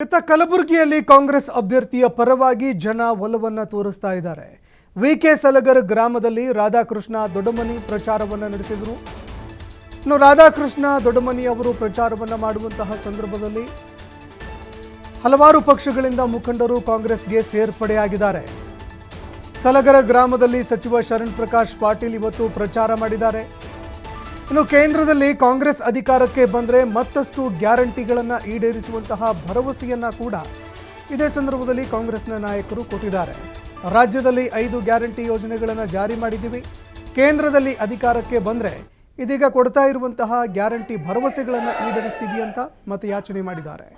ಇತ್ತ ಕಲಬುರಗಿಯಲ್ಲಿ ಕಾಂಗ್ರೆಸ್ ಅಭ್ಯರ್ಥಿಯ ಪರವಾಗಿ ಜನ ಒಲವನ್ನು ತೋರಿಸ್ತಾ ಇದ್ದಾರೆ. ವಿಕೆ ಸಲಗರ್ ಗ್ರಾಮದಲ್ಲಿ ರಾಧಾಕೃಷ್ಣ ದೊಡ್ಡಮನಿ ಪ್ರಚಾರವನ್ನು ನಡೆಸಿದರು. ಇನ್ನು ರಾಧಾಕೃಷ್ಣ ದೊಡ್ಡಮನಿ ಅವರು ಪ್ರಚಾರವನ್ನು ಮಾಡುವಂತಹ ಸಂದರ್ಭದಲ್ಲಿ ಹಲವಾರು ಪಕ್ಷಗಳಿಂದ ಮುಖಂಡರು ಕಾಂಗ್ರೆಸ್ಗೆ ಸೇರ್ಪಡೆಯಾಗಿದ್ದಾರೆ. ಸಲಗರ ಗ್ರಾಮದಲ್ಲಿ ಸಚಿವ ಶರಣ್ ಪ್ರಕಾಶ್ ಪಾಟೀಲ್ ಇವತ್ತು ಪ್ರಚಾರ ಮಾಡಿದ್ದಾರೆ. ಇನ್ನು ಕೇಂದ್ರದಲ್ಲಿ ಕಾಂಗ್ರೆಸ್ ಅಧಿಕಾರಕ್ಕೆ ಬಂದರೆ ಮತ್ತಷ್ಟು ಗ್ಯಾರಂಟಿಗಳನ್ನು ಈಡೇರಿಸುವಂತಹ ಭರವಸೆಯನ್ನ ಕೂಡ ಇದೇ ಸಂದರ್ಭದಲ್ಲಿ ಕಾಂಗ್ರೆಸ್ನ ನಾಯಕರು ಕೊಟ್ಟಿದ್ದಾರೆ. ರಾಜ್ಯದಲ್ಲಿ 5 ಗ್ಯಾರಂಟಿ ಯೋಜನೆಗಳನ್ನು ಜಾರಿ ಮಾಡಿದ್ದೀವಿ, ಕೇಂದ್ರದಲ್ಲಿ ಅಧಿಕಾರಕ್ಕೆ ಬಂದರೆ ಇದೀಗ ಕೊಡ್ತಾ ಇರುವಂತಹ ಗ್ಯಾರಂಟಿ ಭರವಸೆಗಳನ್ನು ಈಡೇರಿಸ್ತೀವಿ ಅಂತ ಮತಯಾಚನೆ ಮಾಡಿದ್ದಾರೆ.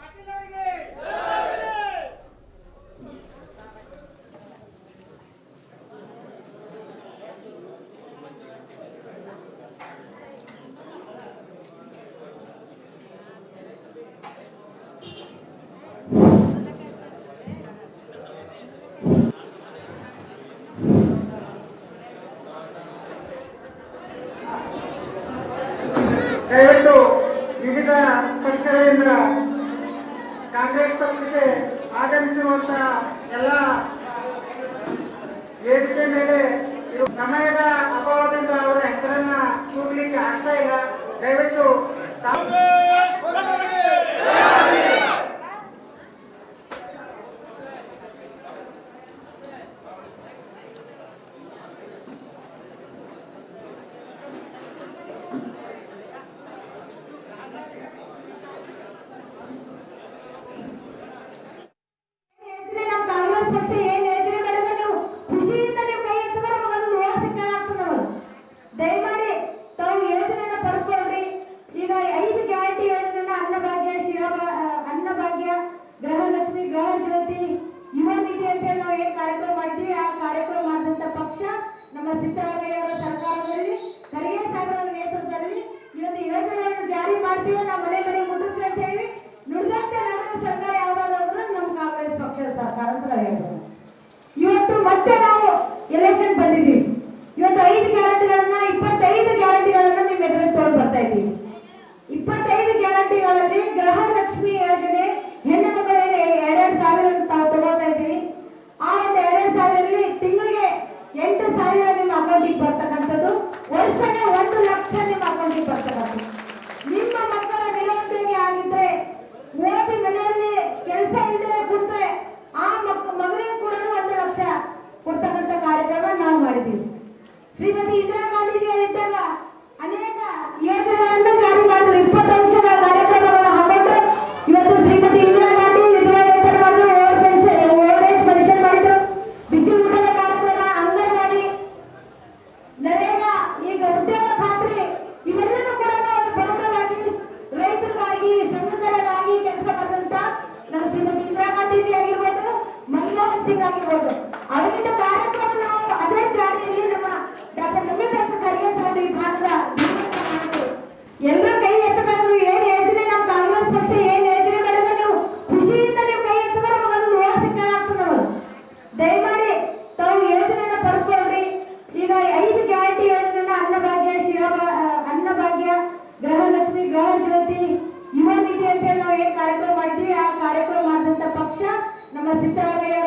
ದಯವಿಟ್ಟು ವಿವಿಧ ಪಕ್ಷಗಳಿಂದ ಕಾಂಗ್ರೆಸ್ ಪಕ್ಷಕ್ಕೆ ಆಗಮಿಸಿರುವಂತಹ ಎಲ್ಲ ವೇದಿಕೆ ಮೇಲೆ ಸಮಯದ ಅಭಾವದಿಂದ ಅವರ ಹೆಸರನ್ನ ಕೂಗಲಿಕ್ಕೆ ಆಗ್ತಾ ಇಲ್ಲ. ದಯವಿಟ್ಟು ಪಕ್ಷ ಏನ್ ಯೋಜನೆಗಳನ್ನು ನೀವು ಖುಷಿಯಿಂದ ನೀವು ಕೈ ಎತ್ತಿದ್ರೆ ನಮಗದು ನೋಡ್ ಸಿಕ್ಕಾಗ್ತದೆ. ನಮಗೆ ದಯಮಾಡಿ ತಾವು ಯೋಜನೆಯನ್ನ ಪಡ್ಕೊಳ್ರಿ. ಈಗ 5 ಗ್ಯಾರಂಟಿ ಯೋಜನೆಯನ್ನ ಅನ್ನಭಾಗ್ಯ, ಗೃಹಲಕ್ಷ್ಮಿ, ಗೃಹ ಜ್ಯೋತಿ, ಯುವ ನಿಧಿ ಅಂತ ನಾವು ಏನ್ ಕಾರ್ಯಕ್ರಮ ಮಾಡಿದ್ವಿ, ಆ ಕಾರ್ಯಕ್ರಮ ಮಾಡಿದಂತ ಪಕ್ಷ ನಮ್ಮ ಸಿದ್ದರಾಮಯ್ಯ ಅವರ ಸರ್ಕಾರದಲ್ಲಿ ಖರ್ಗೆ ಸಾಹೇಬರ ನೇತೃತ್ವದಲ್ಲಿ ಇವತ್ತು ಯೋಜನೆಗಳನ್ನು ಜಾರಿ ಮಾಡ್ತೀವಿ. ನಾವು ಮನೆ ಮನೆ ಮುಟ್ಟಿಸ್ತಾ ಇದ್ದೇವೆ. ನುಡಿದಂತೆ ನಡೆದ ಸರ್ಕಾರ ಯಾವ್ದಾದ್ರು ನಮ್ಮ ಕಾಂಗ್ರೆಸ್ ಪಕ್ಷದ ಸರ್ಕಾರ ಅಂತ ಹೇಳ್ಬೋದು. ಇವತ್ತು ಮತ್ತೆ ನಾವು ಎಲೆಕ್ಷನ್ ಬಂದಿದ್ದೀವಿ. ಇವತ್ತು 5 ಗ್ಯಾರಂಟಿಗಳನ್ನ 25 ಗ್ಯಾರಂಟಿಗಳನ್ನ ನಿಮ್ಮ ಎದುರಿಗೆ ತಗೊಂಡು ಬರ್ತಾ ಇದ್ದೀವಿ. 25 ಗ್ಯಾರಂಟಿಗಳಲ್ಲಿ ಗೃಹ ಲಕ್ಷ್ಮಿ ಯೋಜನೆ ಹೆಣ್ಣು ಮಕ್ಕಳಿಗೆ 2,000 ತಾವು ತಗೊಳ್ತಾ ಇದ್ದೀವಿ. ಆ ಒಂದು 2,000 ತಿಂಗಳಿಗೆ 8,000 ನಿಮ್ಮ ಅಕೌಂಟಿಗೆ ಬರ್ತಕ್ಕಂಥದ್ದು, ವರ್ಷಕ್ಕೆ 1 ಲಕ್ಷ ನಿಮ್ಮ ಅಕೌಂಟಿಗೆ ಬರ್ತಕ್ಕಂಥದ್ದು. ನಿಮ್ಮ ಮಕ್ಕಳ ನಿರುದ್ಯೋಗಿ ಆಗಿದ್ರೆ, ಓದಿ ಮನೆಯಲ್ಲಿ ಕೆಲಸ ಇಲ್ಲದೆ ಕೂತ್ರೆ ಆ ಮಗನಿಗೆ ಕೂಡ 1 ಲಕ್ಷ ಕೊಡ್ತಕ್ಕಂಥ ಕಾರ್ಯಕ್ರಮ ನಾವು ಮಾಡಿದ್ದೀವಿ. ಶ್ರೀಮತಿ ಇಂದಿರಾ ಗಾಂಧೀಜಿಯವರಿದ್ದಾಗ ಅನೇಕ ಯೋಜನೆಗಳನ್ನು ಜಾರಿ ಮಾಡಿದ್ರು. 20 ಅಂಶದ ಕಾರ್ಯಕ್ರಮಗಳನ್ನು ಹಾಕೊಂಡು ಇವತ್ತು ಶ್ರೀಮತಿ ಇಂದಿರಾ ಗಾಂಧಿ ವಿಧವಾ ವೇತನ ಮಾಡಿದ್ರು, ಓಲ್ಡ್ ಏಜ್ ಪೆನ್ಷನ್ ಮಾಡಿದ್ರು, ಬಿಸಿ ಊಟದ ಕಾರ್ಯಕ್ರಮ, ಅಂಗನವಾಡಿ, ನರೇಗಾ, ಈಗ ಉದ್ಯೋಗ ಖಾತ್ರಿ, ಇವೆಲ್ಲವೂ ಕೂಡ ಒಂದು ಪ್ರಮುಖವಾಗಿ ರೈತರಿಗಾಗಿ, ಶ್ರಮಿಕರಿಗಾಗಿ ಕೆಲಸ ಮಾಡಿದಂತ ನಮ್ಮ ಶ್ರೀಮತಿ ಇಂದಿರಾ ಗಾಂಧೀಜಿ ಆಗಿರ್ಬೋದು, ಮನಮೋಹನ್ ಸಿಂಗ್ ಆಗಿರ್ಬೋದು, ಅವರಿಂದ ಕಾರ್ಯಕ್ರಮ ನಾವು ಅದೇ ಜಾರಿಯಲ್ಲಿ ನಮ್ಮ ಡಾಕ್ಟರ್ ಮಲ್ಲಿಕಾರ್ಜುನ ಖರ್ಗೆ ಸಾಹೇಬರು ಈ ಭಾಗದ ಎಲ್ಲರೂ ಕೈ ಎತ್ತಬೇಕು. ಏನ್ ಯೋಜನೆ ನಮ್ಮ ಕಾಂಗ್ರೆಸ್ ಪಕ್ಷ ಏನ್ ಯೋಜನೆಗಳನ್ನು ನೀವು ಖುಷಿಯಿಂದ ನೀವು ಕೈ ಎತ್ತಿದ್ರೆ ನಮಗದು ನೋಡ್ ಸಿಕ್ಕಾಗ್ತದೆ. ನಮಗೆ ದಯಮಾಡಿ ತಾವು ಯೋಜನೆಯನ್ನ ಪಡ್ಕೊಳ್ರಿ. ಈಗ 5 ಗ್ಯಾರಂಟಿ ಯೋಜನೆಯನ್ನ ಅನ್ನಭಾಗ್ಯ, ಗೃಹಲಕ್ಷ್ಮಿ, ಗೃಹ ಜ್ಯೋತಿ, ಯುವ ನಿಧಿ ಅಂತ ನಾವು ಏನ್ ಕಾರ್ಯಕ್ರಮ ಮಾಡಿದ್ವಿ, ಆ ಕಾರ್ಯಕ್ರಮ ಮಾಡಿದಂತ ಪಕ್ಷ ನಮ್ಮ ಸಿದ್ದರಾಮಯ್ಯ